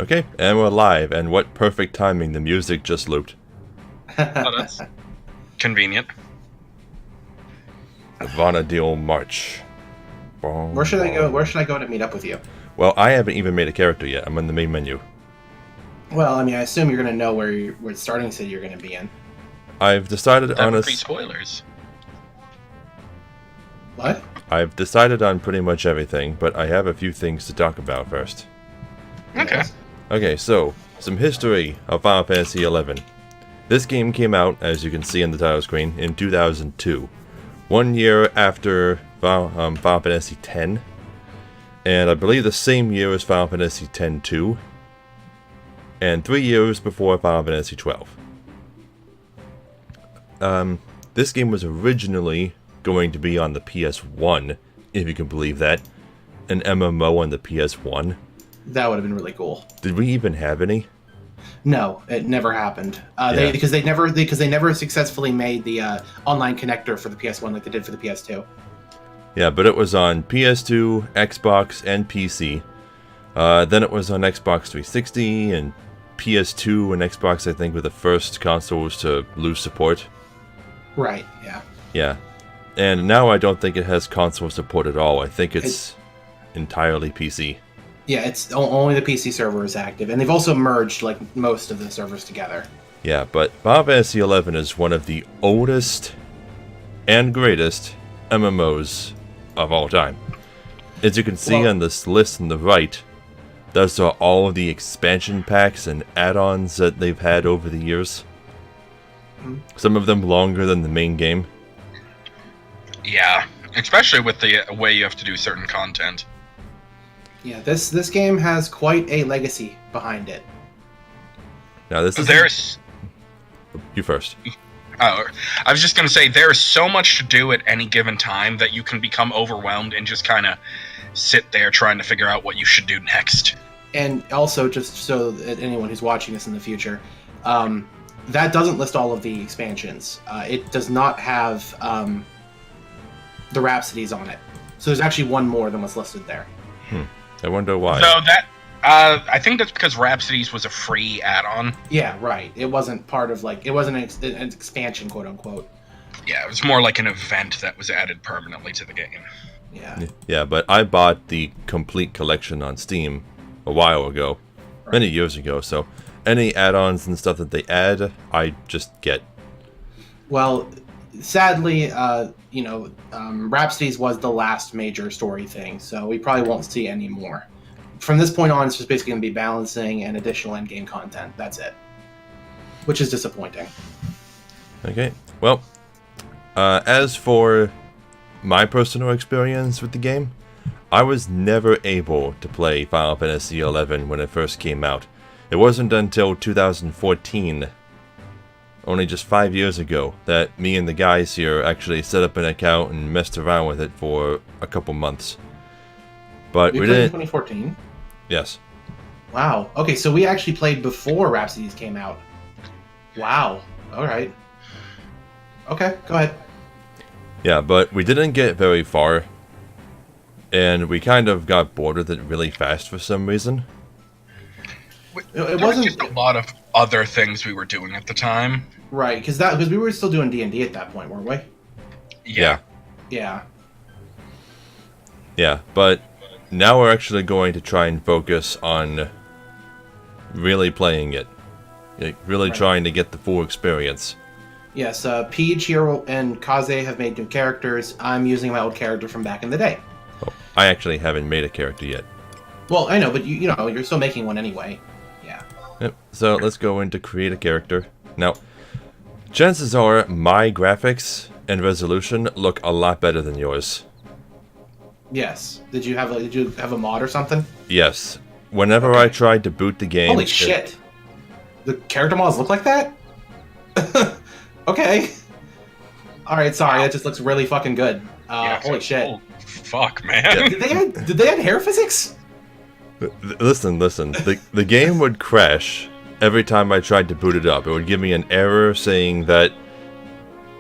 Okay, and we're live, and what perfect timing, the music just looped. Oh, that's convenient. The Vanadil March. Where should I go? Where should I go to meet up with you? Well, I haven't even made a character yet. I'm in the main menu. Well, I mean, I assume you're going to know what starting city you're going to be in. I've decided on a... Spoilers. What? I've decided on pretty much everything, but I have a few things to talk about first. Okay. Yes. Okay, so, some history of Final Fantasy XI. This game came out, as you can see on the title screen, in 2002. 1 year after Final Fantasy X, and I believe the same year as Final Fantasy X-2, and 3 years before Final Fantasy XII. This game was originally going to be on the PS1, if you can believe that. An MMO on the PS1. That would have been really cool. Did we even have any? No, it never happened. Yeah. Because they never successfully made the online connector for the PS1 like they did for the PS2. Yeah, but it was on PS2, Xbox, and PC. Then it was on Xbox 360 and PS2 and Xbox, I think, were the first consoles to lose support. Right. Yeah. Yeah. And now I don't think it has console support at all. I think it's entirely PC. Yeah, it's only the PC server is active, and they've also merged like most of the servers together. Yeah, but Final Fantasy XI is one of the oldest and greatest MMOs of all time. As you can see on this list on the right, those are all of the expansion packs and add-ons that they've had over the years. Some of them longer than the main game. Yeah, especially with the way you have to do certain content. Yeah, this game has quite a legacy behind it. Now this is you first. Oh, I was just going to say, there's so much to do at any given time that you can become overwhelmed and just kind of sit there trying to figure out what you should do next. And also, just so that anyone who's watching this in the future, that doesn't list all of the expansions. It does not have the Rhapsodies on it. So there's actually one more than what's listed there. I wonder why. So that, I think that's because Rhapsodies was a free add-on. Yeah, right. It wasn't part of, like, it wasn't an expansion, quote unquote. Yeah, it was more like an event that was added permanently to the game. Yeah. Yeah, but I bought the complete collection on Steam a while ago, many years ago, so any add-ons and stuff that they add, I just get. Well, sadly, Rhapsodies was the last major story thing, so we probably won't see any more. From this point on, it's just basically going to be balancing and additional endgame content. That's it. Which is disappointing. Okay, well, as for my personal experience with the game, I was never able to play Final Fantasy XI when it first came out. It wasn't until 2014, only just 5 years ago, that me and the guys here actually set up an account and messed around with it for a couple months. But we played in didn't. 2014? Yes. Wow. Okay, so we actually played before Rhapsodies came out. Wow. Alright. Okay, go ahead. Yeah, but we didn't get very far. And we kind of got bored with it really fast for some reason. There was just a lot of other things we were doing at the time. Right, because we were still doing D&D at that point, weren't we? Yeah. Yeah. Yeah, but now we're actually going to try and focus on really playing it. Like, really trying to get the full experience. Yes, Peach, Hero, and Kaze have made new characters. I'm using my old character from back in the day. Oh, I actually haven't made a character yet. Well, I know, but you're still making one anyway. Yeah. Yep, so let's go into create a character. Now, chances are my graphics and resolution look a lot better than yours. Yes. Did you have a mod or something? Yes. Whenever I tried to boot the game... Holy shit! The character models look like that? Okay. Alright, sorry, that just looks really fucking good. Holy shit. Oh, fuck, man. Did they add hair physics? Listen. The game would crash every time I tried to boot it up. It would give me an error saying that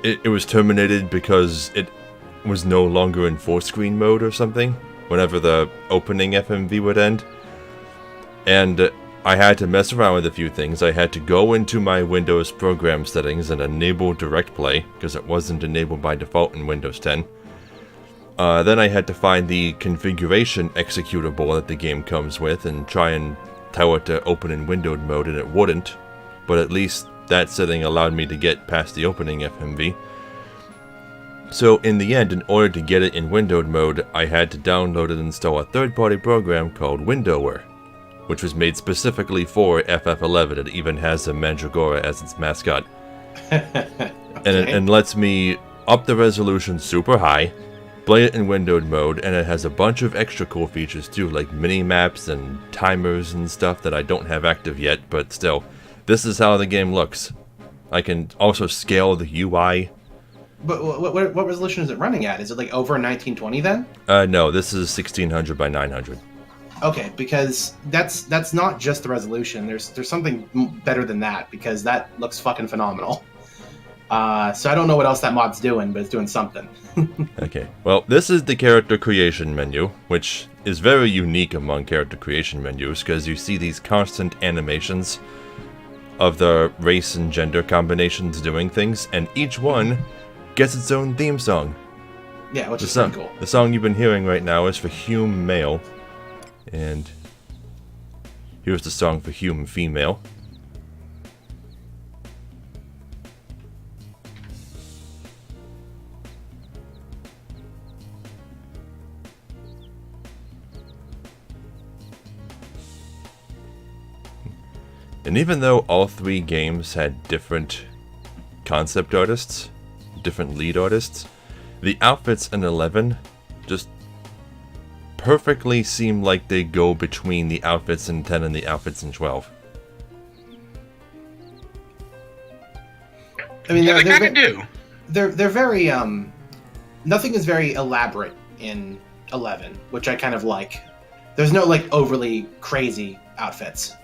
it was terminated because it was no longer in full screen mode or something whenever the opening FMV would end. And I had to mess around with a few things. I had to go into my Windows program settings and enable Direct Play, because it wasn't enabled by default in Windows 10. Then I had to find the configuration executable that the game comes with and try and tell it to open in windowed mode, and it wouldn't. But at least that setting allowed me to get past the opening FMV. So in the end, in order to get it in windowed mode, I had to download and install a third-party program called Windower, which was made specifically for FF11. It even has a Mandragora as its mascot. Okay. And lets me up the resolution super high, play it in windowed mode, and it has a bunch of extra cool features too, like mini-maps and timers and stuff that I don't have active yet, but still, this is how the game looks. I can also scale the UI. But what resolution is it running at? Is it like over 1920 then? No, this is 1600 by 900. Okay, because that's not just the resolution. There's something better than that, because that looks fucking phenomenal. So I don't know what else that mod's doing, but it's doing something. Okay, well, this is the character creation menu, which is very unique among character creation menus, because you see these constant animations of the race and gender combinations doing things, and each one gets its own theme song. Yeah, which is pretty cool. The song you've been hearing right now is for Hume Male, and here's the song for Hume Female. And even though all three games had different concept artists, different lead artists, the outfits in 11 just perfectly seem like they go between the outfits in 10 and the outfits in 12. I mean, yeah, they kind of do. They're very nothing is very elaborate in 11, which I kind of like. There's no like overly crazy outfits,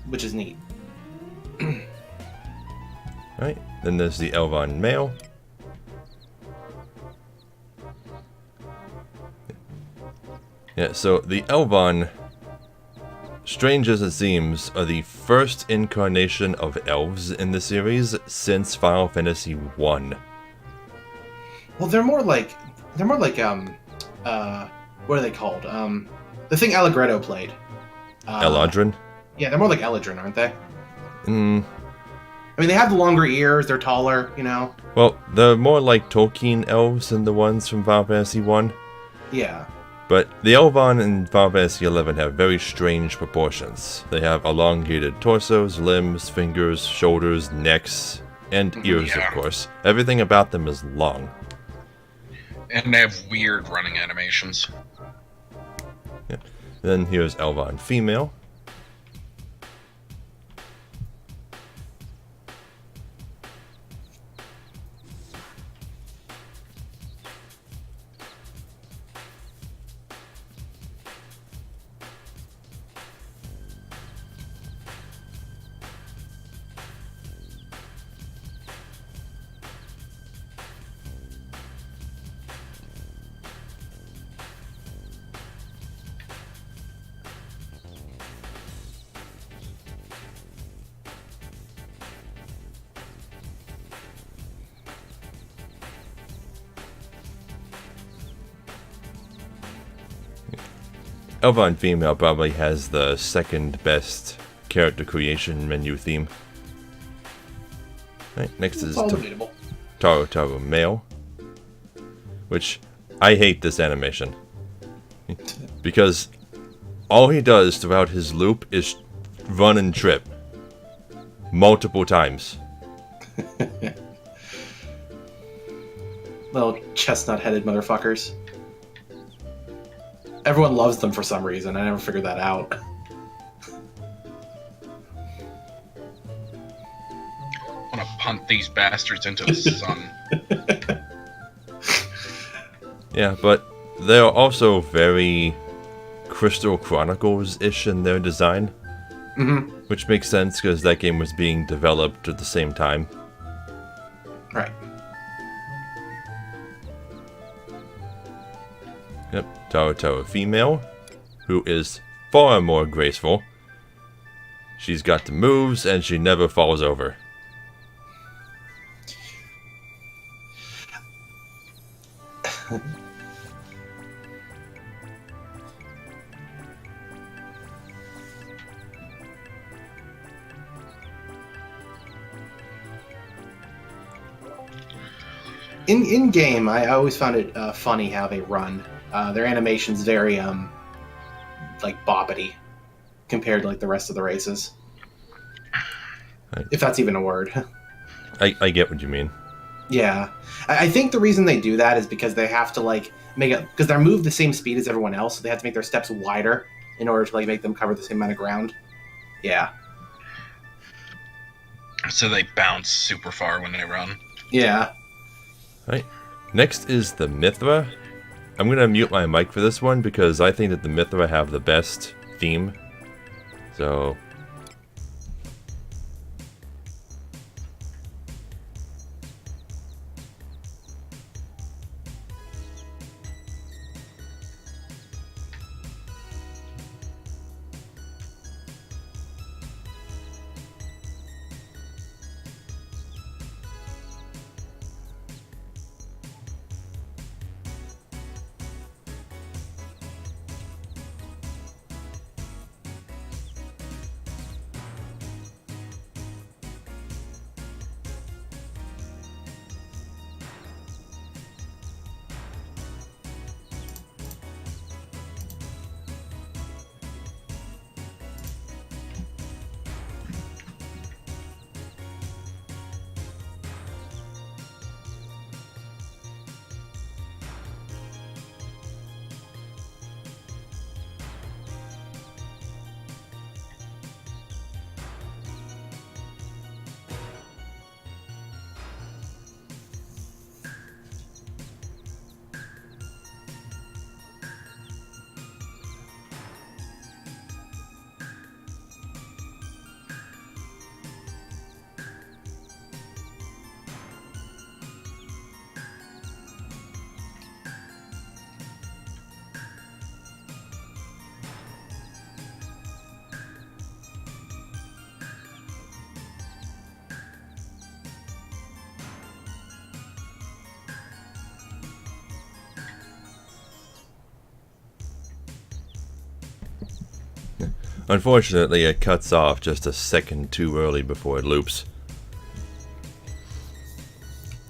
which is neat. Right, then there's the Elvon male. Yeah, so the Elvon, strange as it seems, are the first incarnation of elves in the series since Final Fantasy 1. Well, they're more like what are they called? The thing Allegretto played. Eladrin? Yeah, they're more like Eladrin, aren't they? I mean, they have the longer ears, they're taller, you know? Well, they're more like Tolkien elves than the ones from Final Fantasy 1. Yeah. But the Elvon in Final Fantasy 11 have very strange proportions. They have elongated torsos, limbs, fingers, shoulders, necks, and ears, Yeah. of course. Everything about them is long. And they have weird running animations. Yeah. Then here's Elvon female. Elvon female probably has the second best character creation menu theme. Right, next is It's all debatable. Taro male, which I hate this animation because all he does throughout his loop is run and trip multiple times. Little chestnut-headed motherfuckers. Everyone loves them for some reason. I never figured that out. I want to punt these bastards into the sun. Yeah, but they're also very Crystal Chronicles-ish in their design. Mm-hmm. Which makes sense because that game was being developed at the same time. Right. Yep, Taro female, who is far more graceful. She's got the moves, and she never falls over. In game, I always found it funny how they run. Their animation's very like boppity compared to like the rest of the races. Right. If that's even a word. I get what you mean. Yeah, I think the reason they do that is because they have to like make it because they're moved the same speed as everyone else, so they have to make their steps wider in order to like make them cover the same amount of ground. Yeah. So they bounce super far when they run. Yeah. Right. Next is the Mithra. I'm going to mute my mic for this one because I think that the Mithra have the best theme. So... Unfortunately, it cuts off just a second too early before it loops.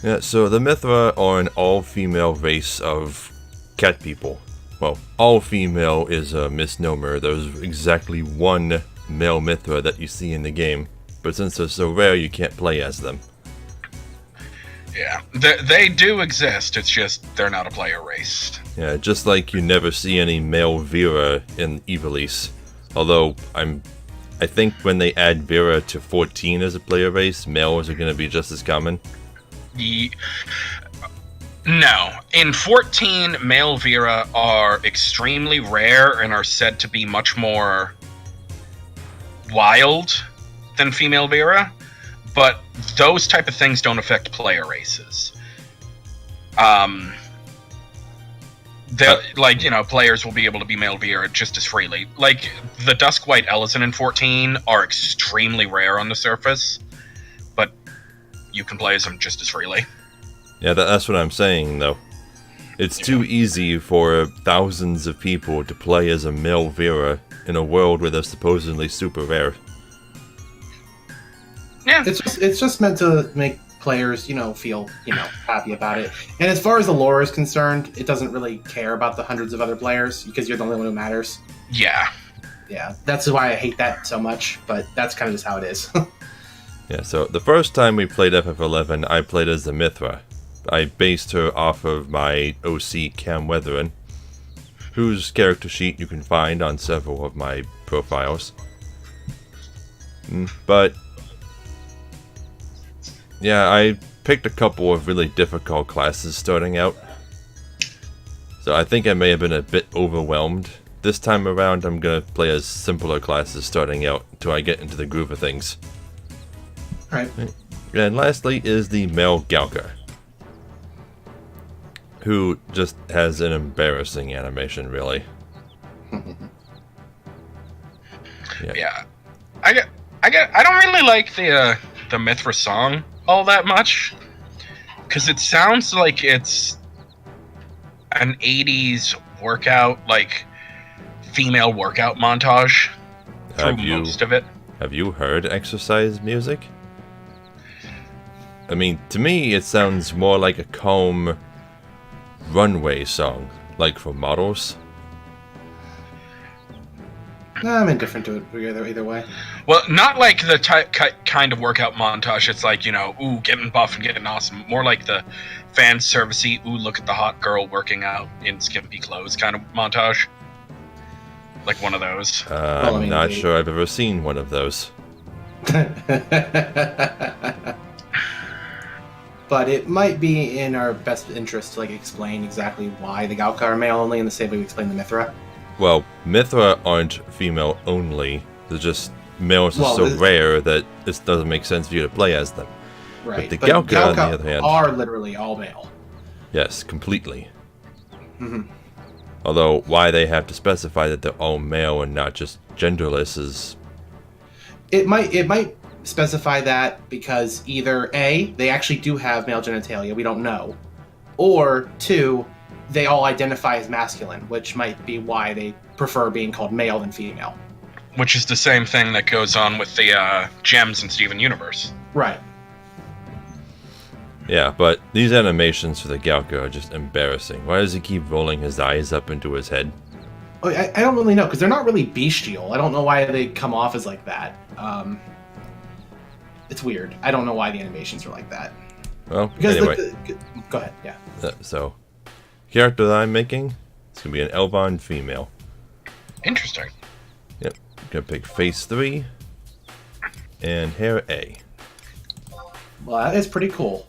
Yeah, so the Mithra are an all-female race of cat people. Well, all-female is a misnomer. There's exactly one male Mithra that you see in the game, but since they're so rare, you can't play as them. Yeah, they do exist, it's just they're not a player race. Yeah, just like you never see any male Vera in Ivalice. Although, I think when they add Vera to 14 as a player race, males are going to be just as common. No. In 14, male Vera are extremely rare and are said to be much more wild than female Vera, but those type of things don't affect player races. Players will be able to be male Vera just as freely. Like, the Duskwhite Ellison in 14 are extremely rare on the surface, but you can play as them just as freely. Yeah, that's what I'm saying, though. It's too easy for thousands of people to play as a male Vera in a world where they're supposedly super rare. Yeah. It's just meant to make players, feel, happy about it. And as far as the lore is concerned, it doesn't really care about the hundreds of other players because you're the only one who matters. Yeah. Yeah, that's why I hate that so much, but that's kind of just how it is. Yeah, so the first time we played FF11, I played as the Mithra. I based her off of my OC Cam Weatherin, whose character sheet you can find on several of my profiles. But yeah, I picked a couple of really difficult classes starting out. So I think I may have been a bit overwhelmed. This time around, I'm going to play as simpler classes starting out until I get into the groove of things. Right. And lastly is the male Galka, who just has an embarrassing animation, really. Yeah. I don't really like the Mithra song all that much, because it sounds like it's an 80s workout, like female workout montage through most of it. Have you heard exercise music? I mean, to me, it sounds more like a calm runway song, like for models. Nah, I'm indifferent to it either way. Well, not like the kind of workout montage. It's like, ooh, getting buff and getting awesome. More like the fan servicey, ooh, look at the hot girl working out in skimpy clothes kind of montage. Like one of those. I'm not sure I've ever seen one of those. But it might be in our best interest to explain exactly why the Galka are male only in the same way we explain the Mithra. Well, Mithra aren't female only. They're just males are so rare that it doesn't make sense for you to play as them. Right. But the Galka, on the other hand, are literally all male. Yes, completely. Mm-hmm. Although, why they have to specify that they're all male and not just genderless is... It might specify that because either A, they actually do have male genitalia, we don't know, or 2, they all identify as masculine, which might be why they prefer being called male than female. Which is the same thing that goes on with the gems in Steven Universe. Right. Yeah, but these animations for the Galka are just embarrassing. Why does he keep rolling his eyes up into his head? I don't really know, because they're not really bestial. I don't know why they come off as like that. It's weird. I don't know why the animations are like that. Well, because anyway. Go ahead, yeah. So, character that I'm making, it's going to be an Elvon female. Interesting. Yep. I'm going to pick face 3 and hair A. Well, that is pretty cool.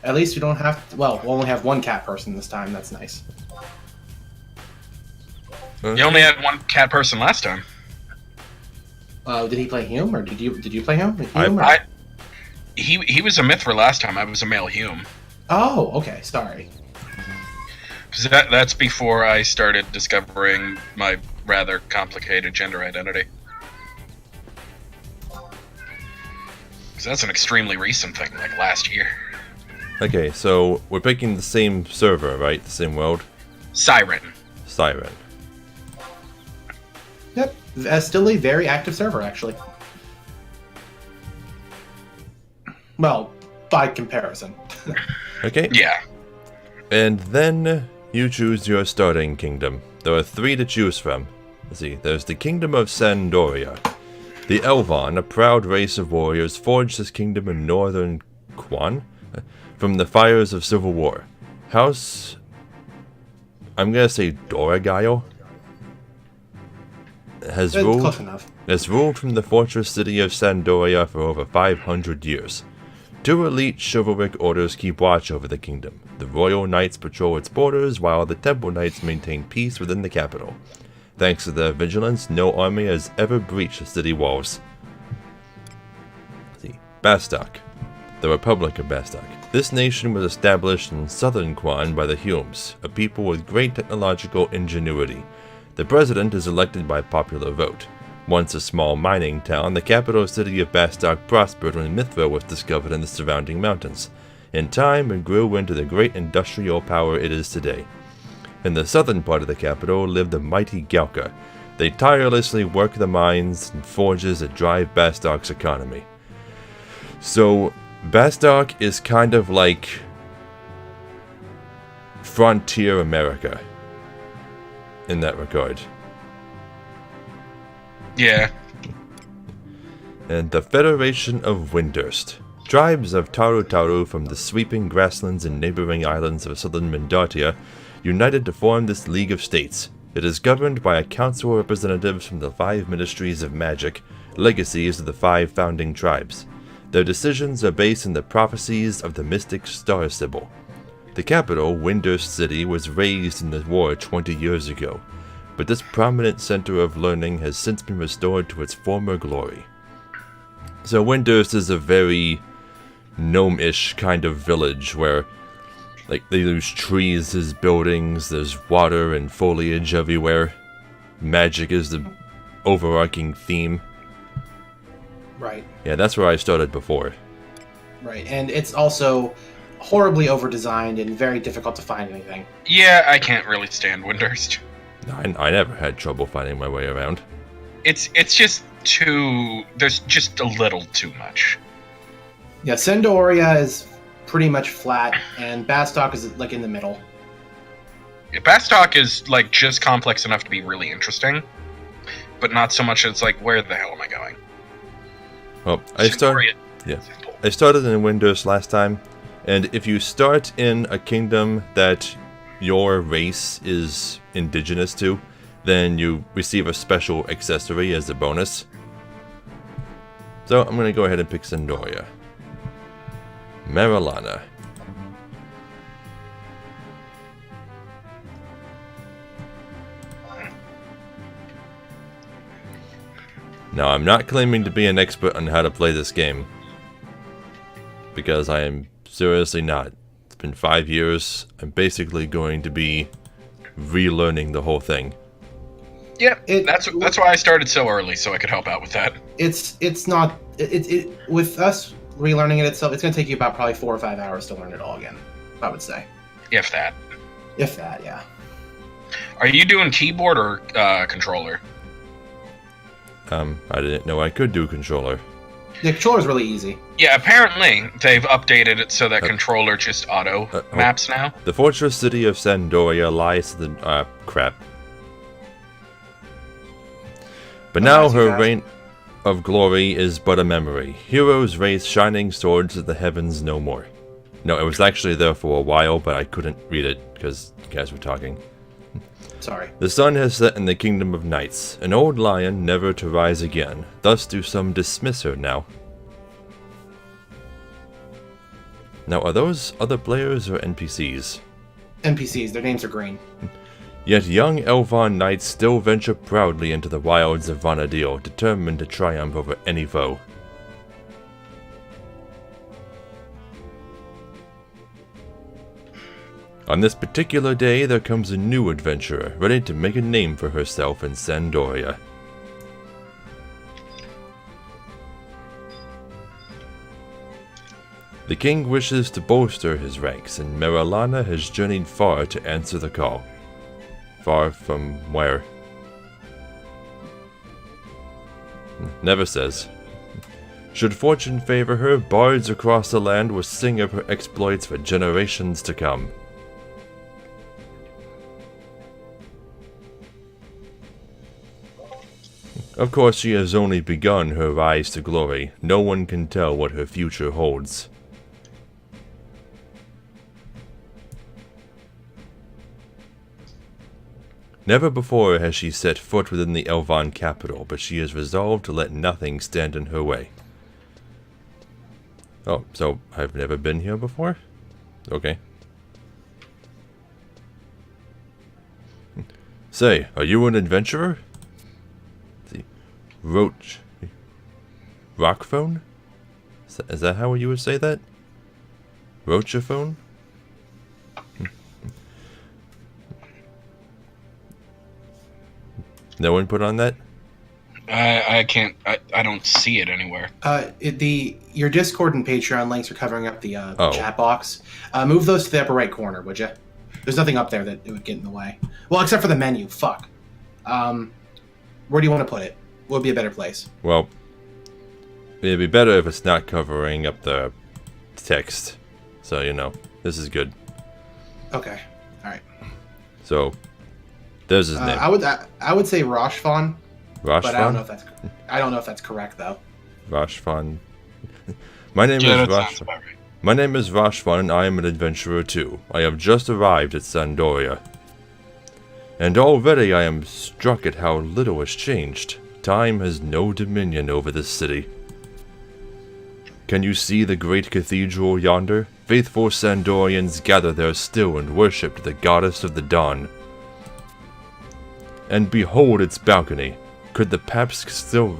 At least we don't have to, we'll only have one cat person this time. That's nice. Okay. You only had one cat person last time. Did he play Hume, or did you play him? He was a Mithra last time. I was a male Hume. Oh, okay. Sorry. Because that's before I started discovering my rather complicated gender identity. Because that's an extremely recent thing, like last year. Okay, so we're picking the same server, right? The same world? Siren. Yep. Still a very active server, actually. Well, by comparison. Okay. Yeah. And then you choose your starting kingdom. There are 3 to choose from. Let's see, there's the Kingdom of Sandoria. The Elvon, a proud race of warriors, forged this kingdom in northern Quan from the fires of civil war. House... I'm gonna say Doragaio. Has ruled from the fortress city of Sandoria for over 500 years. 2 elite chivalric orders keep watch over the kingdom. The Royal Knights patrol its borders, while the Temple Knights maintain peace within the capital. Thanks to their vigilance, no army has ever breached the city walls. See, Bastok, the Republic of Bastok. This nation was established in southern Quan by the Humes, a people with great technological ingenuity. The president is elected by popular vote. Once a small mining town, the capital city of Bastok prospered when Mithra was discovered in the surrounding mountains. In time, it grew into the great industrial power it is today. In the southern part of the capital lived the mighty Galka. They tirelessly work the mines and forges that drive Bastok's economy. So, Bastok is kind of like frontier America in that regard. Yeah. And the Federation of Windurst. Tribes of Taru Taru from the sweeping grasslands and neighboring islands of southern Mendatia united to form this League of States. It is governed by a council of representatives from the 5 ministries of magic, legacies of the 5 founding tribes. Their decisions are based on the prophecies of the mystic Star Sibyl. The capital, Windurst City, was razed in the war 20 years ago, but this prominent center of learning has since been restored to its former glory. So Windurst is a very gnome-ish kind of village where they use trees as buildings, there's water and foliage everywhere. Magic is the overarching theme. Right. Yeah, that's where I started before. Right, and it's also horribly over-designed and very difficult to find anything. Yeah, I can't really stand Windhurst. I never had trouble finding my way around. It's just too... There's just a little too much. Yeah, Sendoria is pretty much flat, and Bastok is like in the middle. Yeah, Bastok is like just complex enough to be really interesting, but not so much as like, where the hell am I going? Well, I started in Windows last time, and if you start in a kingdom that your race is indigenous to, then you receive a special accessory as a bonus. So I'm going to go ahead and pick Sendoria. Marilana. Now, I'm not claiming to be an expert on how to play this game, because I am seriously not. It's been 5 years. I'm basically going to be relearning the whole thing. Yeah, that's why I started so early, so I could help out with that. It's not with us relearning it itself. It's going to take you about probably 4 or 5 hours to learn it all again. I would say, If that. yeah. Are you doing keyboard or controller? I didn't know I could do controller. The controller's really easy. Yeah, apparently they've updated it so that controller just auto maps now. The fortress city of Sendoria lies to the crap. But now her reign of glory is but a memory. Heroes raise shining swords to the heavens no more. No, it was actually there for a while, but I couldn't read it because you guys were talking. Sorry. The sun has set in the kingdom of knights, an old lion never to rise again. Thus do some dismiss her now. Now, are those other players or NPCs? NPCs, their names are green. Yet young Elvan knights still venture proudly into the wilds of Vana'diel, determined to triumph over any foe. On this particular day, there comes a new adventurer, ready to make a name for herself in Sendoria. The king wishes to bolster his ranks, and Marilana has journeyed far to answer the call. Far from where? Never says. Should fortune favor her, bards across the land will sing of her exploits for generations to come. Of course, she has only begun her rise to glory. No one can tell what her future holds. Never before has she set foot within the Elvan capital, but she is resolved to let nothing stand in her way. Oh, so I've never been here before? Okay. Say, are you an adventurer? Rockphone? Is that how you would say that? Rochaphone? No input on that? I can't. I don't see it anywhere. Your Discord and Patreon links are covering up the Oh. chat box. Move those to the upper right corner, would you? There's nothing up there that it would get in the way. Well, except for the menu. Fuck. Where do you want to put it? What would be a better place? Well, it'd be better if it's not covering up the text. So, you know, this is good. Okay. All right. So, there's his name. I would say Roshfon, but I don't know Roshfon? if that's correct though. Roshfon. My name is Roshfon. Right. My name is Roshfon, and I am an adventurer too. I have just arrived at Sendoria. And already I am struck at how little has changed. Time has no dominion over this city. Can you see the great cathedral yonder? Faithful Sandorians gather there still and worship the goddess of the dawn. And behold its balcony. Could the Papsk still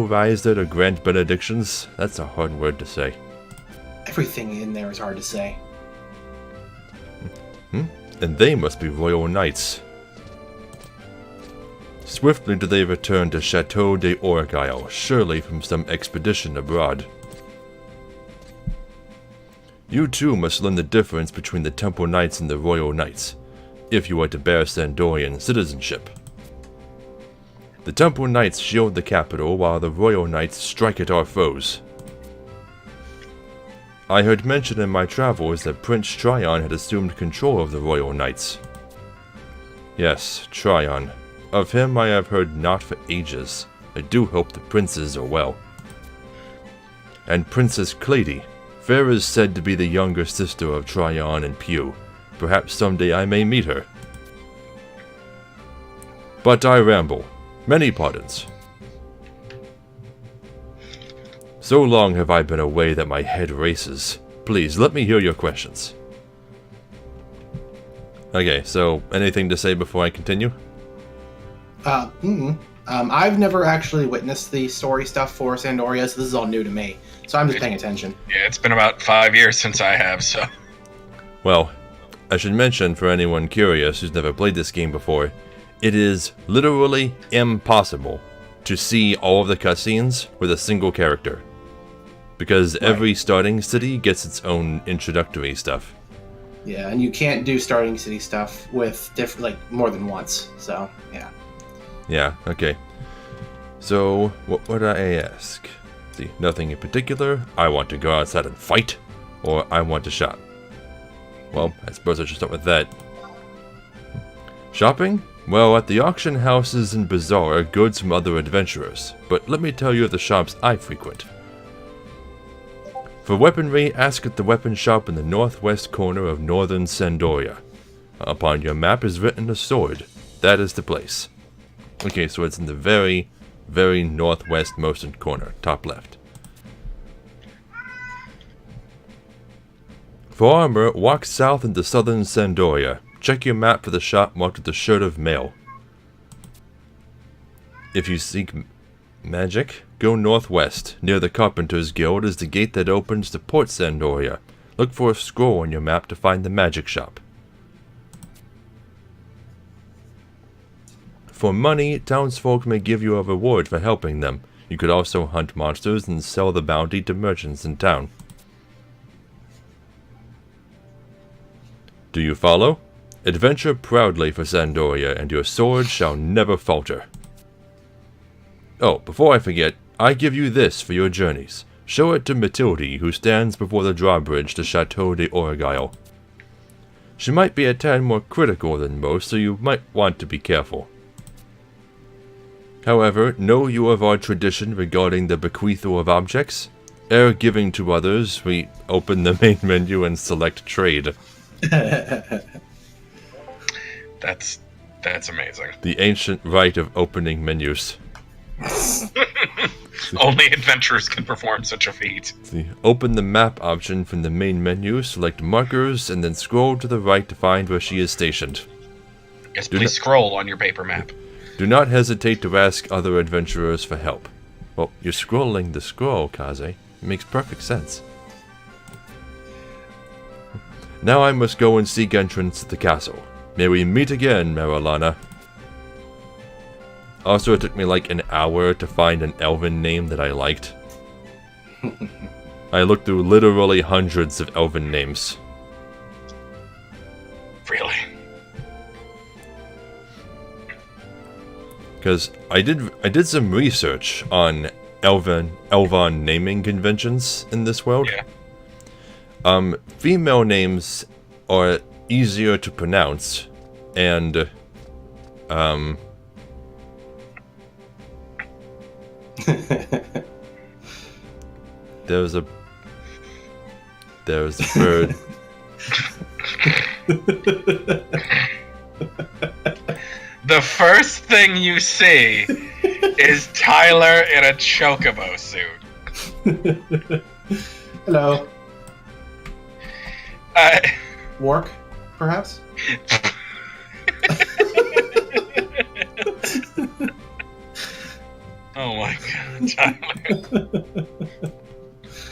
rise there to grant benedictions? That's a hard word to say. Everything in there is hard to say. And they must be royal knights. Swiftly do they return to Chateau de Orgueil, surely from some expedition abroad. You too must learn the difference between the Temple Knights and the Royal Knights, if you are to bear Sandorian citizenship. The Temple Knights shield the capital, while the Royal Knights strike at our foes. I heard mention in my travels that Prince Tryon had assumed control of the Royal Knights. Yes, Tryon. Of him I have heard naught for ages. I do hope the princes are well. And Princess Clady. Fair is said to be the younger sister of Tryon and Pew. Perhaps someday I may meet her. But I ramble. Many pardons. So long have I been away that my head races. Please, let me hear your questions. Okay, so anything to say before I continue? I've never actually witnessed the story stuff for Sandoria, so this is all new to me. So I'm just paying attention. Yeah, it's been about 5 years since I have, so... Well, I should mention for anyone curious who's never played this game before, it is literally impossible to see all of the cutscenes with a single character. Because every starting city gets its own introductory stuff. Yeah, and you can't do starting city stuff with more than once, so yeah. Yeah, okay. So, what would I ask? See, nothing in particular. I want to go outside and fight, or I want to shop. Well, I suppose I should start with that. Shopping? Well, at the auction houses and bazaar are goods from other adventurers, but let me tell you of the shops I frequent. For weaponry, ask at the weapon shop in the northwest corner of northern Sandoria. Upon your map is written a sword. That is the place. Okay, so it's in the very, very northwest most corner, top left. For armor, walk south into southern Sandoria. Check your map for the shop marked with the shirt of mail. If you seek magic, go northwest. Near the Carpenter's Guild is the gate that opens to Port Sandoria. Look for a scroll on your map to find the magic shop. For money, townsfolk may give you a reward for helping them. You could also hunt monsters and sell the bounty to merchants in town. Do you follow? Adventure proudly for Sandoria, and your sword shall never falter. Oh, before I forget, I give you this for your journeys. Show it to Matilde, who stands before the drawbridge to Chateau de Orgueil. She might be a tad more critical than most, so you might want to be careful. However, know you of our tradition regarding the bequeathal of objects. Ere giving to others, we open the main menu and select trade. That's amazing. The ancient rite of opening menus. Only adventurers can perform such a feat. See, open the map option from the main menu, select markers, and then scroll to the right to find where she is stationed. Yes, please scroll on your paper map. Do not hesitate to ask other adventurers for help. Well, you're scrolling the scroll, Kaze. It makes perfect sense. Now I must go and seek entrance to the castle. May we meet again, Marilana. Also, it took me like an hour to find an elven name that I liked. I looked through literally hundreds of elven names. Really? Because I did some research on elven naming conventions in this world. Yeah. Female names are easier to pronounce, and there's a bird. The first thing you see is Tyler in a chocobo suit. Hello. Work, perhaps? Oh my god, Tyler.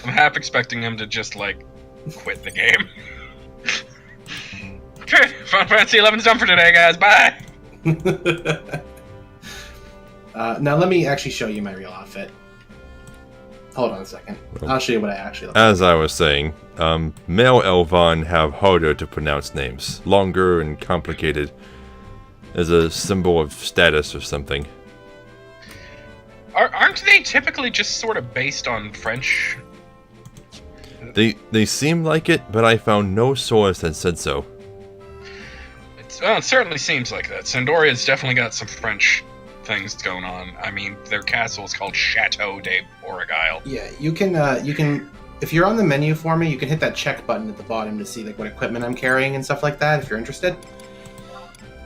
I'm half expecting him to just, like, quit the game. Okay, Final Fantasy XI's done for today, guys. Bye! Now let me actually show you my real outfit. Hold on a second. I'll show you what I actually look like. As I was saying, male Elvan have harder to pronounce names. Longer and complicated. As a symbol of status or something. Aren't they typically just sort of based on French? They seem like it, but I found no source that said so. It certainly seems like that. Sandoria's definitely got some French things going on. I mean, their castle is called Chateau de Oragile. Yeah, you can if you're on the menu for me, you can hit that check button at the bottom to see like what equipment I'm carrying and stuff like that if you're interested.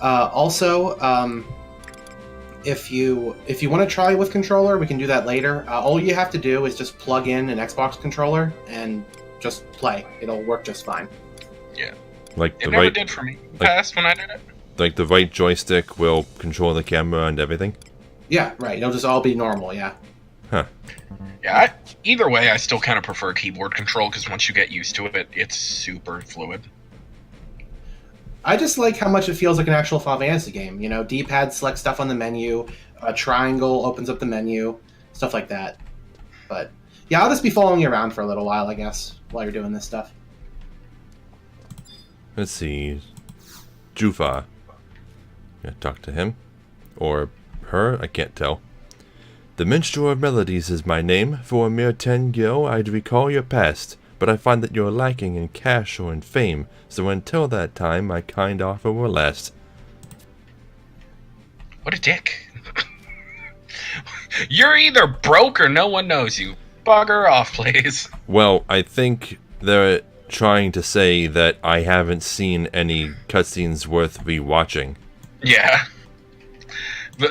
Also, if you want to try with controller, we can do that later. All you have to do is just plug in an Xbox controller and just play. It'll work just fine. Yeah. Like It the never right, did for me in the past when I did it. like the right joystick will control the camera and everything. Yeah, right. It'll just all be normal. Yeah. Huh. Yeah, either way, I still kind of prefer keyboard control because once you get used to it, it's super fluid. I just like how much it feels like an actual Final Fantasy game. You know, D-pad selects stuff on the menu, a triangle opens up the menu, stuff like that. But yeah, I'll just be following you around for a little while, I guess, while you're doing this stuff. Let's see. Jufa. Yeah, talk to him. Or her, I can't tell. The Minstrel of Melodies is my name. For a mere 10 gil, I'd recall your past, but I find that you're lacking in cash or in fame, so until that time, my kind offer will last. What a dick. You're either broke or no one knows you. Bugger off, please. Well, I think they're trying to say that I haven't seen any cutscenes worth rewatching. Yeah.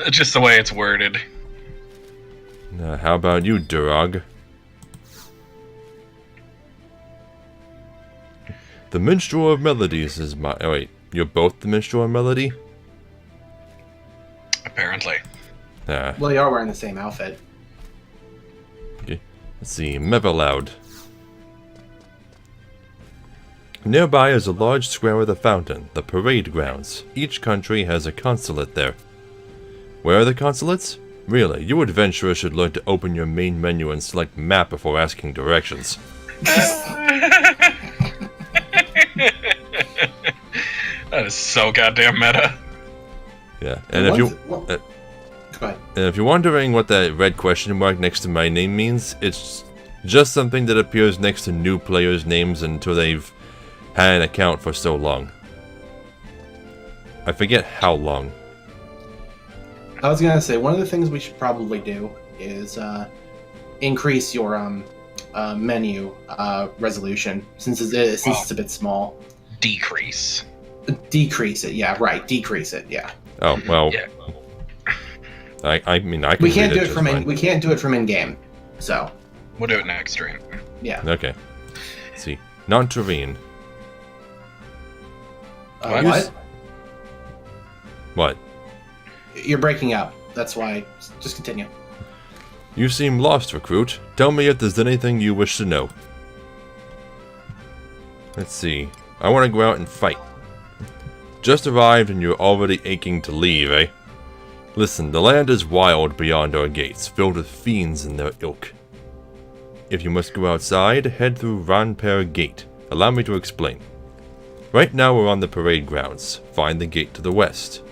Just the way it's worded. How about you, Durag? The Minstrel of Melodies is my... Oh, wait. You're both the Minstrel of Melody? Apparently. Well, you are wearing the same outfit. Okay. Let's see. Meverloud. Nearby is a large square with a fountain, the parade grounds. Each country has a consulate there. Where are the consulates? Really, you adventurers should learn to open your main menu and select map before asking directions. That is so goddamn meta. Yeah, and if you... Go ahead. And if you're wondering what that red question mark next to my name means, it's just something that appears next to new players' names until they've had an account for so long. I forget how long. I was gonna say, one of the things we should probably do is increase your menu resolution, since it's a bit small. Decrease. Decrease it, yeah, right. Decrease it, yeah. Oh, well... Yeah. I mean, I can We can't read do it just from fine. we can't do it from in game, so We'll do it next stream. yeah. Okay. Let's see. Non-terrene. What? What? You're breaking up. That's why. Just continue. You seem lost, recruit. Tell me if there's anything you wish to know. Let's see. I want to go out and fight. Just arrived and you're already aching to leave, eh? Listen, the land is wild beyond our gates, filled with fiends and their ilk. If you must go outside, head through Ranper Gate. Allow me to explain. Right now we're on the parade grounds. Find the gate to the west.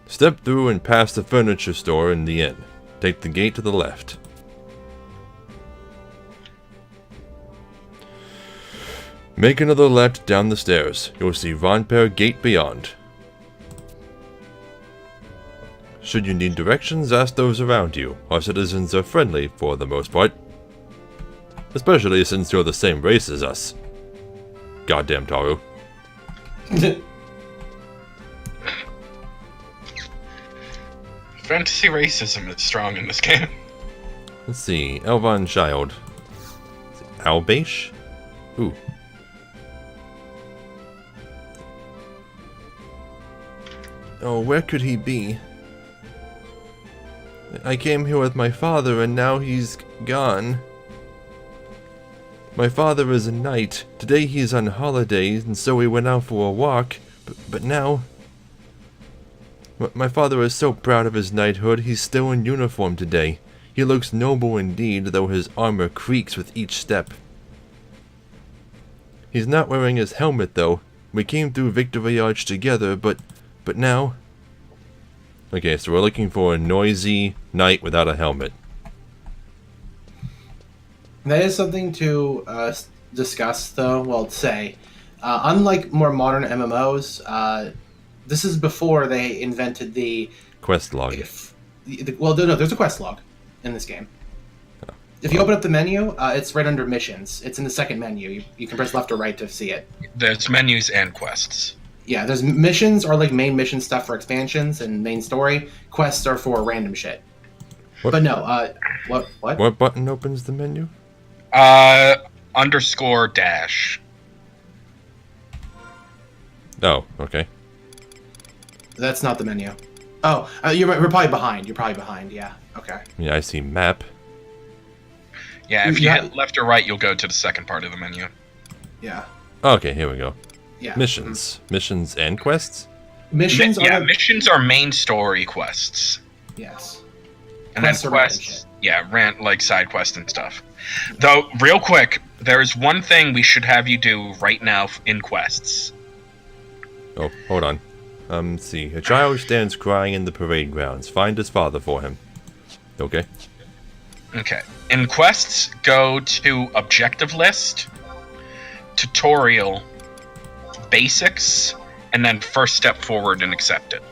Step through and past the furniture store and the inn. Take the gate to the left. Make another left down the stairs. You'll see Ranper Gate beyond. Should you need directions, ask those around you. Our citizens are friendly for the most part. Especially since you're the same race as us. Goddamn Taru. Fantasy racism is strong in this game. Let's see. Elvan Child. Albash? Ooh. Oh, where could he be? I came here with my father and now he's gone. My father is a knight. Today he's on holiday and so we went out for a walk. But now... My father is so proud of his knighthood, he's still in uniform today. He looks noble indeed, though his armor creaks with each step. He's not wearing his helmet, though. We came through Victory Arch together, but now... Okay, so we're looking for a noisy knight without a helmet. That is something to discuss, though. Well, say, unlike more modern MMOs, this is before they invented the Quest log. Well, no, there's a quest log in this game. Oh. If you open up the menu, it's right under missions. It's in the second menu. You can press left or right to see it. There's menus and quests. Yeah, there's missions are like main mission stuff for expansions and main story. Quests are for random shit. What? But no, what? What button opens the menu? Underscore dash. Oh, okay. That's not the menu. Oh, you're probably behind. You're probably behind. Yeah. Okay. Yeah, I see map. Yeah, if you hit left or right, you'll go to the second part of the menu. Yeah. Okay, here we go. Yeah. Missions. Missions and quests? Missions. Missions are main story quests. Yes. And then quests, like side quests and stuff. Though, real quick, there is one thing we should have you do right now in quests. Oh, hold on. Let's see. A child stands crying in the parade grounds. Find his father for him. Okay. Okay. In quests, go to objective list, tutorial, basics, and then first step forward and accept it.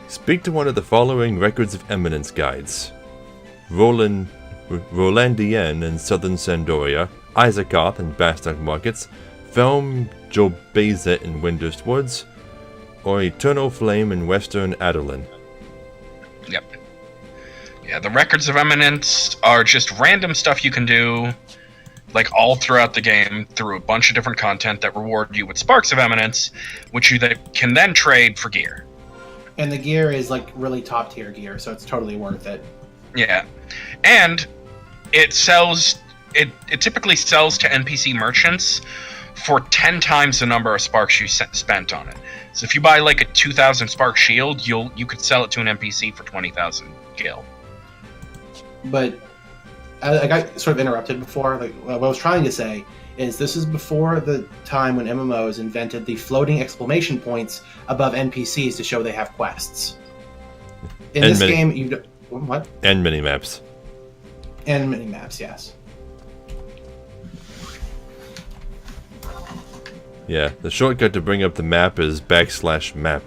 Speak to one of the following Records of Eminence guides. Rolandienne in southern Sandoria, Isakoth in Bastok Markets, Felm Jobazet in Windurst Woods, or Eternal Flame in western Adolan. Yep. Yeah, the Records of Eminence are just random stuff you can do, like all throughout the game, through a bunch of different content that reward you with Sparks of Eminence, which you can then trade for gear. And the gear is like really top tier gear, so it's totally worth it. Yeah. And it sells, it typically sells to NPC merchants for 10 times the number of sparks you spent on it. So if you buy like a 2,000 spark shield, you could sell it to an NPC for 20,000 gil. But I got sort of interrupted before. Like what I was trying to say is this is before the time when MMOs invented the floating exclamation points above NPCs to show they have quests. In this game, you what? And mini-maps. And mini-maps, yes. Yeah, the shortcut to bring up the map is \map.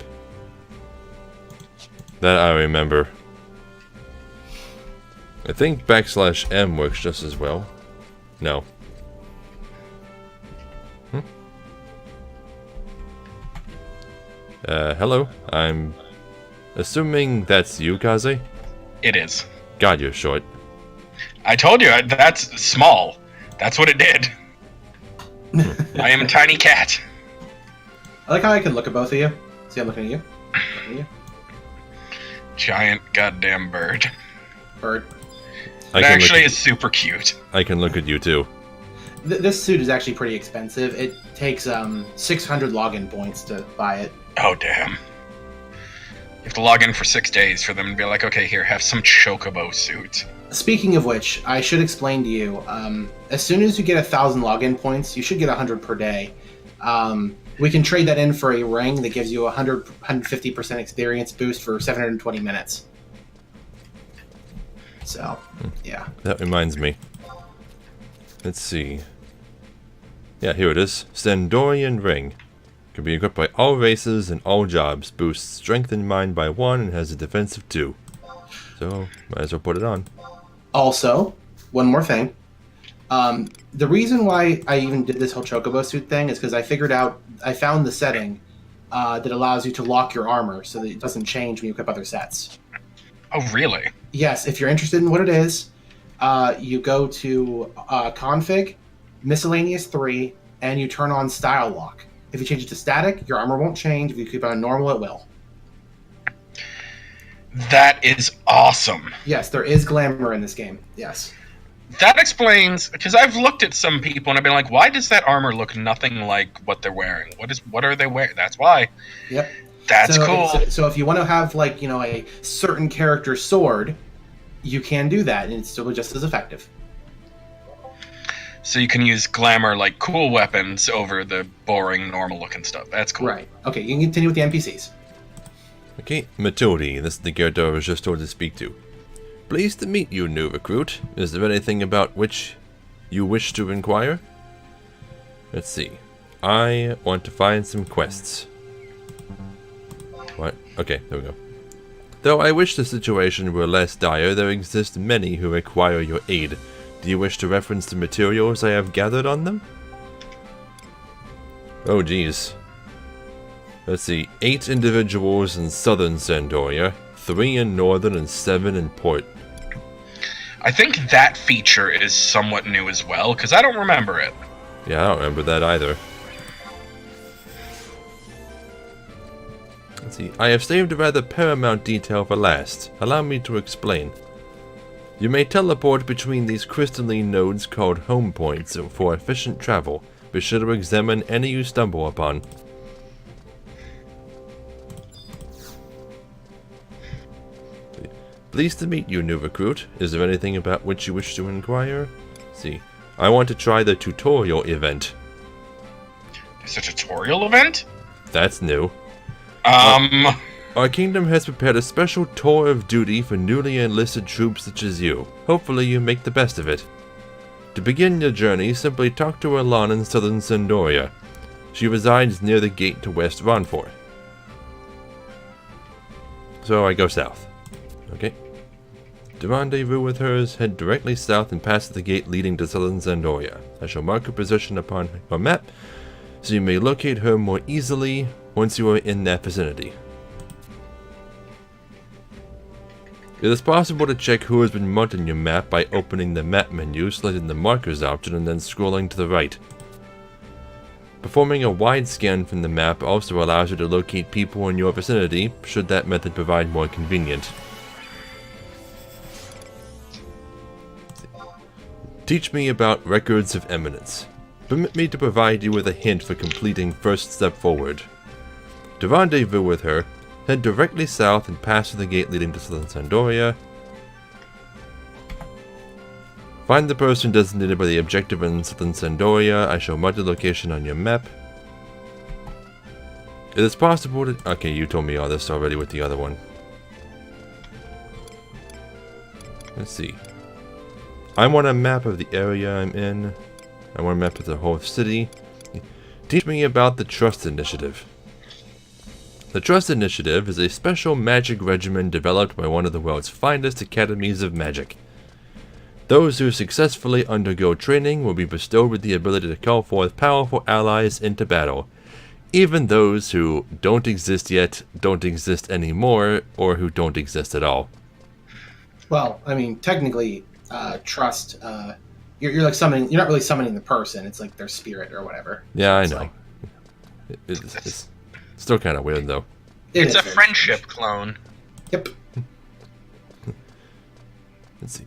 That I remember. I think \M works just as well. No. Hello. I'm assuming that's you, Kaze? It is. God, you're short. I told you, that's small. That's what it did. I am a tiny cat. I like how I can look at both of you. See, I'm looking at you. Looking at you. Giant goddamn bird. Bird. It actually is super cute. I can look at you too. This suit is actually pretty expensive. It takes 600 login points to buy it. Oh, damn. You have to log in for 6 days for them to be like, okay, here, have some chocobo suit. Speaking of which, I should explain to you, as soon as you get 1,000 login points, you should get 100 per day. We can trade that in for a ring that gives you 150% experience boost for 720 minutes. So, yeah. That reminds me. Let's see. Yeah, here it is. Sandorian Ring. Can be equipped by all races and all jobs. Boosts strength in mind by 1 and has a defense of 2. So, might as well put it on. Also, one more thing. The reason why I even did this whole chocobo suit thing is because I found the setting that allows you to lock your armor so that it doesn't change when you equip other sets. Oh, really? Yes, if you're interested in what it is, you go to config, miscellaneous 3, and you turn on style lock. If you change it to static, your armor won't change. If you keep it on normal, it will. That is awesome. Yes, there is glamour in this game. Yes. That explains, because I've looked at some people and I've been like, why does that armor look nothing like what they're wearing? What are they wearing? That's why. Yep. That's so, cool. So if you want to have like a certain character sword, you can do that, and it's still just as effective. So you can use glamour, like cool weapons, over the boring, normal-looking stuff. That's cool. Right. Okay, you can continue with the NPCs. Okay, Matilde, this is the character I was just told to speak to. Pleased to meet you, new recruit. Is there anything about which you wish to inquire? Let's see. I want to find some quests. What? Okay, there we go. Though I wish the situation were less dire, there exist many who require your aid. Do you wish to reference the materials I have gathered on them? Oh geez. Let's see. 8 individuals in southern Sandoria, 3 in northern, and 7 in port. I think that feature is somewhat new as well, because I don't remember it. Yeah, I don't remember that either. Let's see. I have saved a rather paramount detail for last. Allow me to explain. You may teleport between these crystalline nodes called home points for efficient travel. Be sure to examine any you stumble upon. Pleased to meet you, new recruit. Is there anything about which you wish to inquire? Let's see. I want to try the tutorial event. There's a tutorial event? That's new. Our kingdom has prepared a special tour of duty for newly enlisted troops such as you. Hopefully you make the best of it. To begin your journey, simply talk to Elan in southern Sandoria. She resides near the gate to West Ronfor. So I go south. Okay. To rendezvous with hers, head directly south and past the gate leading to southern Sandoria. I shall mark her position upon your map, so you may locate her more easily once you are in that vicinity. It is possible to check who has been marked on your map by opening the map menu, selecting the markers option, and then scrolling to the right. Performing a wide scan from the map also allows you to locate people in your vicinity, should that method provide more convenient. Teach me about Records of Eminence. Permit me to provide you with a hint for completing First Step Forward. To rendezvous with her, head directly south and pass through the gate leading to southern Sandoria. Find the person designated by the objective in southern Sandoria. I shall mark the location on your map. It is possible to... Okay, you told me all this already with the other one. Let's see. I want a map of the area I'm in. I want a map of the whole city. Teach me about the Trust Initiative. The Trust Initiative is a special magic regimen developed by one of the world's finest academies of magic. Those who successfully undergo training will be bestowed with the ability to call forth powerful allies into battle, even those who don't exist yet, don't exist anymore, or who don't exist at all. Well, I mean, technically, trust. You're like summoning. You're not really summoning the person. It's like their spirit or whatever. Yeah, I It's know. like- It's still kind of weird, though. It's a very- friendship clone. Yep. Let's see.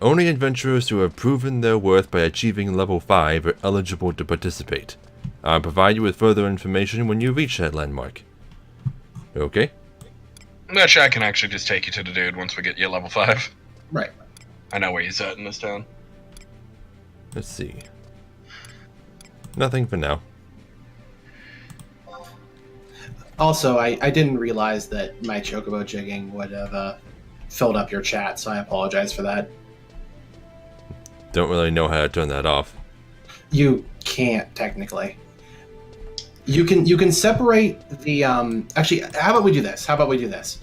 Only adventurers who have proven their worth by achieving level 5 are eligible to participate. I'll provide you with further information when you reach that landmark. Okay? Which I can actually just take you to the dude once we get you level 5. Right. I know where he's at in this town. Let's see. Nothing for now. Also, I didn't realize that my chocobo jigging would have filled up your chat, so I apologize for that. Don't really know how to turn that off. You can't technically. You can separate the actually. How about we do this?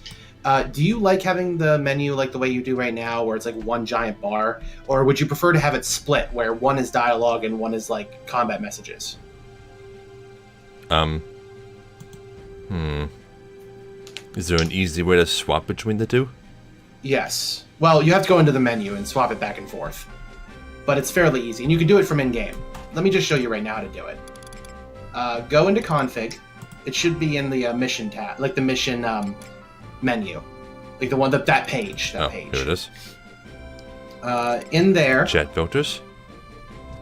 Do you like having the menu like the way you do right now, where it's like one giant bar, or would you prefer to have it split, where one is dialogue and one is like combat messages? Is there an easy way to swap between the two? Yes. Well, you have to go into the menu and swap it back and forth, but it's fairly easy, and you can do it from in-game. Let me just show you right now how to do it. Go into config. It should be in the mission tab, like the mission menu, like the one that page. That page. Here it is. In there. Chat filters?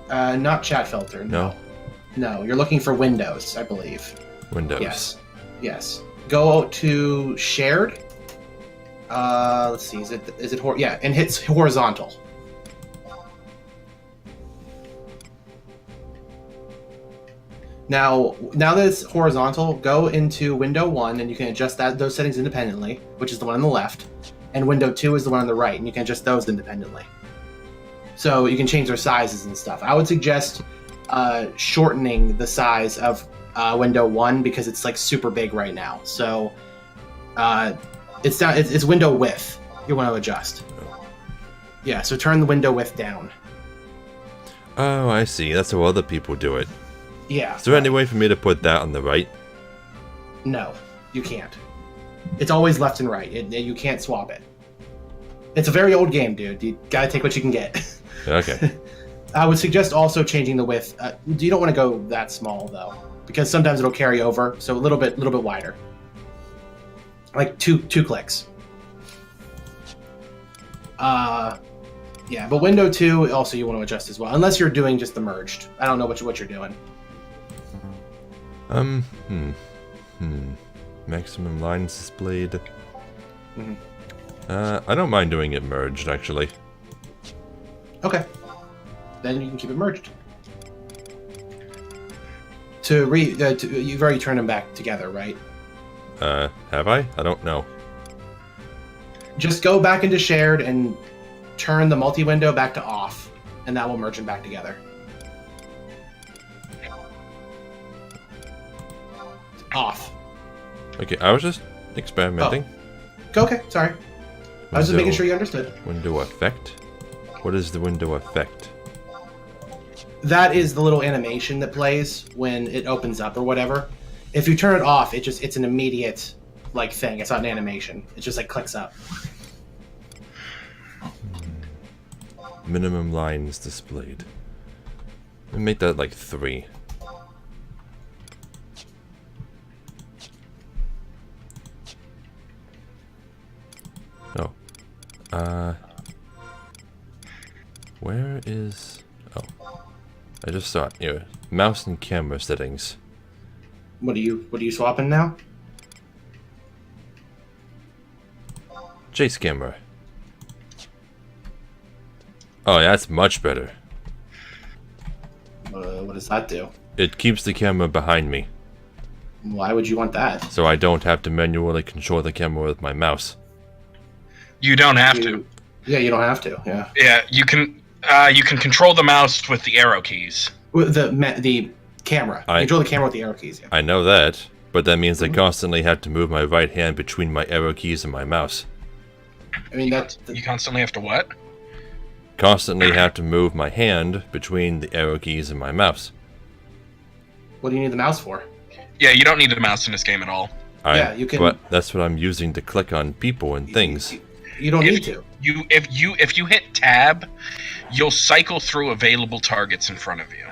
Not chat filter. No. No, you're looking for Windows, I believe. Windows. Yes. Yes. Go to shared. Let's see. Is it yeah? And hits horizontal. Now that it's horizontal, go into window 1 and you can adjust those settings independently, which is the one on the left, and window 2 is the one on the right, and you can adjust those independently. So you can change their sizes and stuff. I would suggest shortening the size of window 1 because it's like super big right now. So it's window width you want to adjust. Yeah, so turn the window width down. Oh, I see. That's how other people do it. Yeah. Is there any way for me to put that on the right? No, you can't. It's always left and right. You can't swap it. It's a very old game, dude. You gotta take what you can get. Okay. I would suggest also changing the width. You don't want to go that small though, because sometimes it'll carry over. So a little bit wider, like two clicks. Yeah, but window 2 also you want to adjust as well, unless you're doing just the merged. I don't know what you're doing. Maximum lines displayed. Mm-hmm. I don't mind doing it merged, actually. Okay. Then you can keep it merged. You've already turned them back together, right? Have I? I don't know. Just go back into shared and turn the multi-window back to off, and that will merge them back together. Off. Okay, I was just experimenting. Oh. Okay, sorry. I was just making sure you understood. Window effect? What is the window effect? That is the little animation that plays when it opens up or whatever. If you turn it off, it's an immediate like thing. It's not an animation. It just like clicks up. Minimum lines displayed. Let me make that like 3. Oh. Where is... Oh. I just saw it here. Mouse and camera settings. What are you swapping now? Chase camera. Oh, yeah, that's much better. What does that do? It keeps the camera behind me, Why would you want that? so I don't have to manually control the camera with my mouse. You don't have to. Yeah, you don't have to. Yeah. Yeah, you can control the mouse with the arrow keys. With the camera. Control the camera with the arrow keys. Yeah. I know that, but that means I constantly have to move my right hand between my arrow keys and my mouse. I mean You constantly have to what? Constantly have to move my hand between the arrow keys and my mouse. What do you need the mouse for? Yeah, you don't need a mouse in this game at all. Yeah, you can- But that's what I'm using to click on people and things. You don't need to. If you hit tab, you'll cycle through available targets in front of you.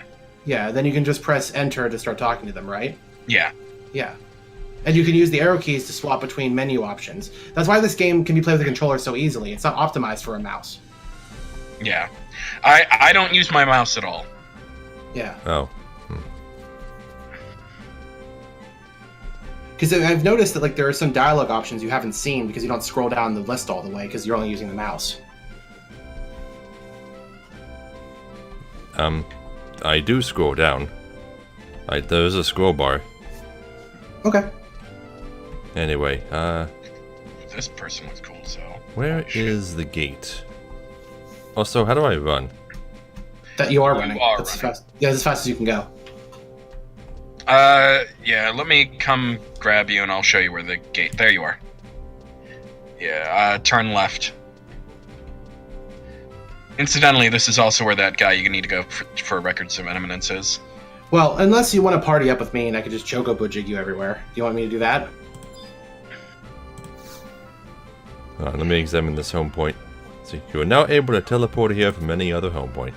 Yeah, then you can just press enter to start talking to them, right? Yeah. Yeah. And you can use the arrow keys to swap between menu options. That's why this game can be played with a controller so easily. It's not optimized for a mouse. Yeah. I don't use my mouse at all. Yeah. Oh. Because I've noticed that like there are some dialogue options you haven't seen because you don't scroll down the list all the way because you're only using the mouse. I do scroll down. There's a scroll bar. Okay. Anyway, This person was cool, so. where is the gate? Also, how do I run? That you are running. are That's running. fast. Yeah, as fast as you can go. Yeah, let me come grab you and I'll show you where the gate... There you are. Yeah, turn left. Incidentally, this is also where that guy you need to go for records of eminence is. Well, unless you want to party up with me and I could just chocobo jig you everywhere. Do you want me to do that? Let me examine this home point. See, you are now able to teleport here from any other home point.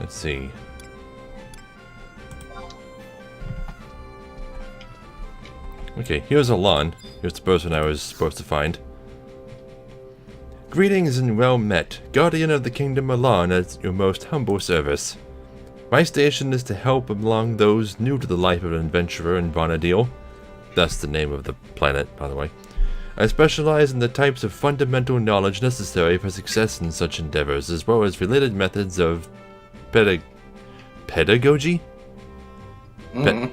Let's see. Okay, here's Alon. Here's the person I was supposed to find. Greetings and well met. Guardian of the Kingdom Alon at your most humble service. My station is to help along those new to the life of an adventurer in Vanadil. That's the name of the planet, by the way. I specialize in the types of fundamental knowledge necessary for success in such endeavors, as well as related methods of pedagogy? Mhm.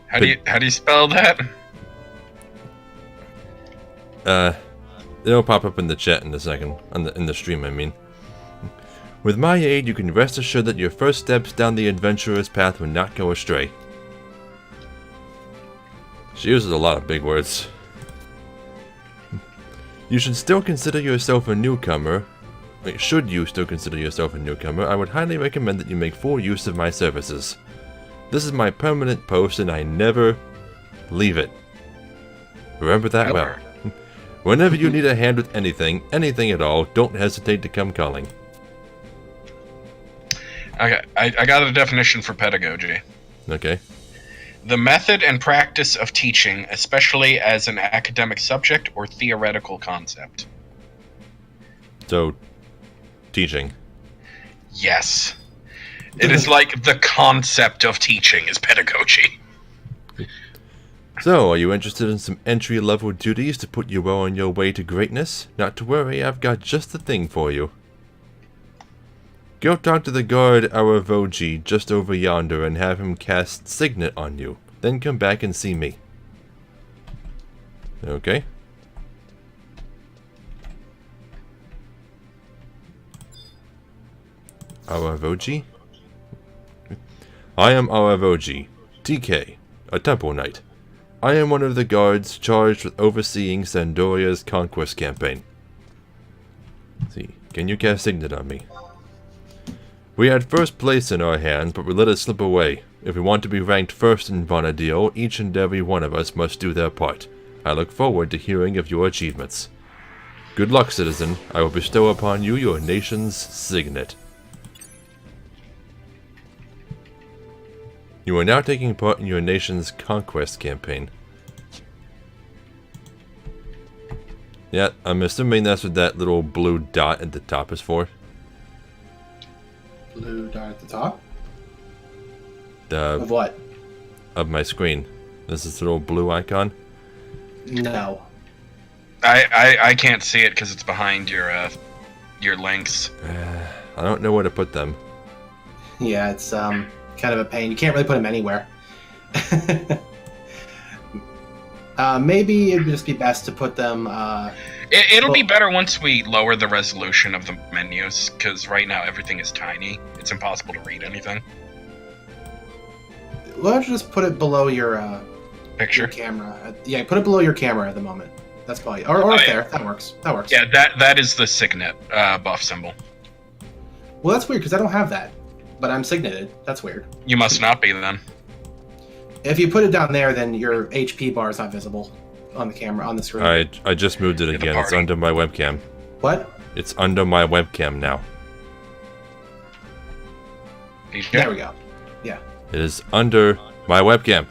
How do you spell that? It'll pop up in the chat in a second. In the stream, I mean. With my aid, you can rest assured that your first steps down the adventurer's path will not go astray. She uses a lot of big words. You should still consider yourself a newcomer. Should you still consider yourself a newcomer, I would highly recommend that you make full use of my services. This is my permanent post and I never leave it. Remember that well. Whenever you need a hand with anything at all, don't hesitate to come calling. Okay, I got a definition for pedagogy. Okay. The method and practice of teaching, especially as an academic subject or theoretical concept. So, teaching. Yes. It is like the concept of teaching is pedagogy. So, are you interested in some entry-level duties to put you well on your way to greatness? Not to worry, I've got just the thing for you. Go talk to the guard Aravoji just over yonder and have him cast Signet on you. Then come back and see me. Okay. Aravoji? I am Aravoji, TK, a temple knight. I am one of the guards charged with overseeing Sandoria's conquest campaign. Let's see, can you cast Signet on me? We had first place in our hands, but we let it slip away. If we want to be ranked first in Vanadil, each and every one of us must do their part. I look forward to hearing of your achievements. Good luck, citizen. I will bestow upon you your nation's signet. You are now taking part in your nation's conquest campaign. Yeah, I'm assuming that's what that little blue dot at the top is for. Blue dot at the top? The Of what? of my screen. This is the little blue icon. No. I can't see it because it's behind your links. I don't know where to put them. Yeah, it's kind of a pain. You can't really put them anywhere. Maybe it'd just be best to put them. It'll be better once we lower the resolution of the menus, because right now everything is tiny. It's impossible to read anything. Why don't you just put it below your Picture? your camera? Yeah, put it below your camera at the moment. That's probably or Oh, up yeah. there. That works. That works. Yeah, that is the signet buff symbol. Well, that's weird because I don't have that, but I'm signeted. That's weird. You must not be then. If you put it down there, then your HP bar is not visible on the camera on the screen. I just moved it the again. It's party. under my webcam. What? It's under my webcam now. There we go. Yeah. It is under my webcam.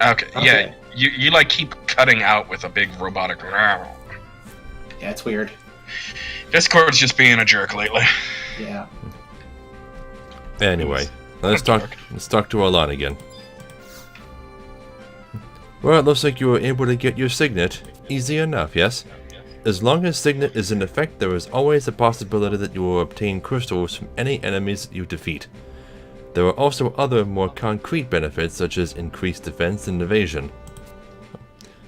Okay, yeah. Okay. You like keep cutting out with a big robotic. Yeah, it's weird. Discord's just being a jerk lately. Yeah. Anyway, let's talk to Alan again. Well, it looks like you were able to get your signet. Easy enough, yes? As long as signet is in effect, there is always a possibility that you will obtain crystals from any enemies that you defeat. There are also other more concrete benefits such as increased defense and evasion.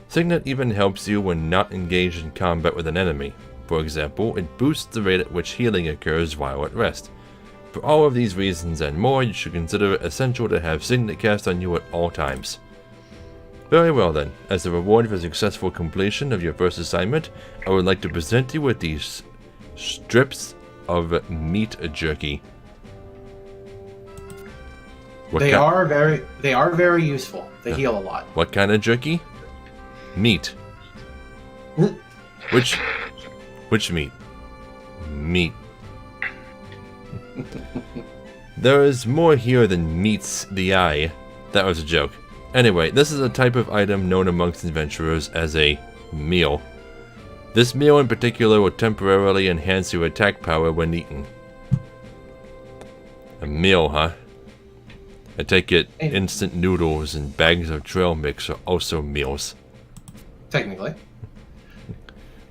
Signet even helps you when not engaged in combat with an enemy. For example, it boosts the rate at which healing occurs while at rest. For all of these reasons and more, you should consider it essential to have Signet cast on you at all times. Very well then, as a reward for successful completion of your first assignment, I would like to present you with these strips of meat jerky. They are very useful. They heal a lot. What kind of jerky? Meat. Which meat? Meat. There is more here than meets the eye. That was a joke. Anyway, this is a type of item known amongst adventurers as a meal. This meal in particular will temporarily enhance your attack power when eaten. A meal, huh? I take it instant noodles and bags of trail mix are also meals. Technically.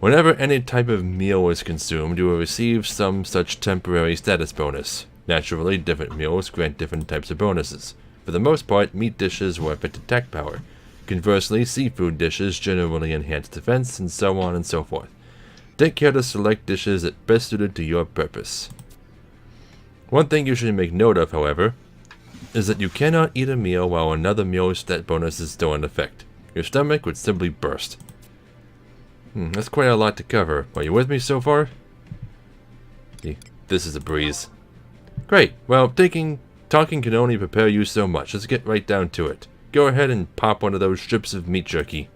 Whenever any type of meal is consumed, you will receive some such temporary status bonus. Naturally, different meals grant different types of bonuses. For the most part, meat dishes weapon attack power. Conversely, seafood dishes generally enhance defense, and so on and so forth. Take care to select dishes that best suited to your purpose. One thing you should make note of, however, is that you cannot eat a meal while another meal's stat bonus is still in effect. Your stomach would simply burst. That's quite a lot to cover. Are you with me so far? This is a breeze. Great. Well, talking can only prepare you so much. Let's get right down to it. Go ahead and pop one of those strips of meat jerky.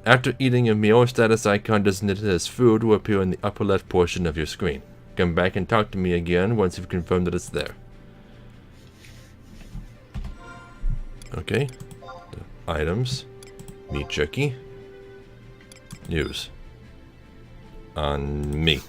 After eating a meal, a status icon designated as food will appear in the upper left portion of your screen. Come back and talk to me again once you've confirmed that it's there. Okay. The items. Meat jerky. News. On me.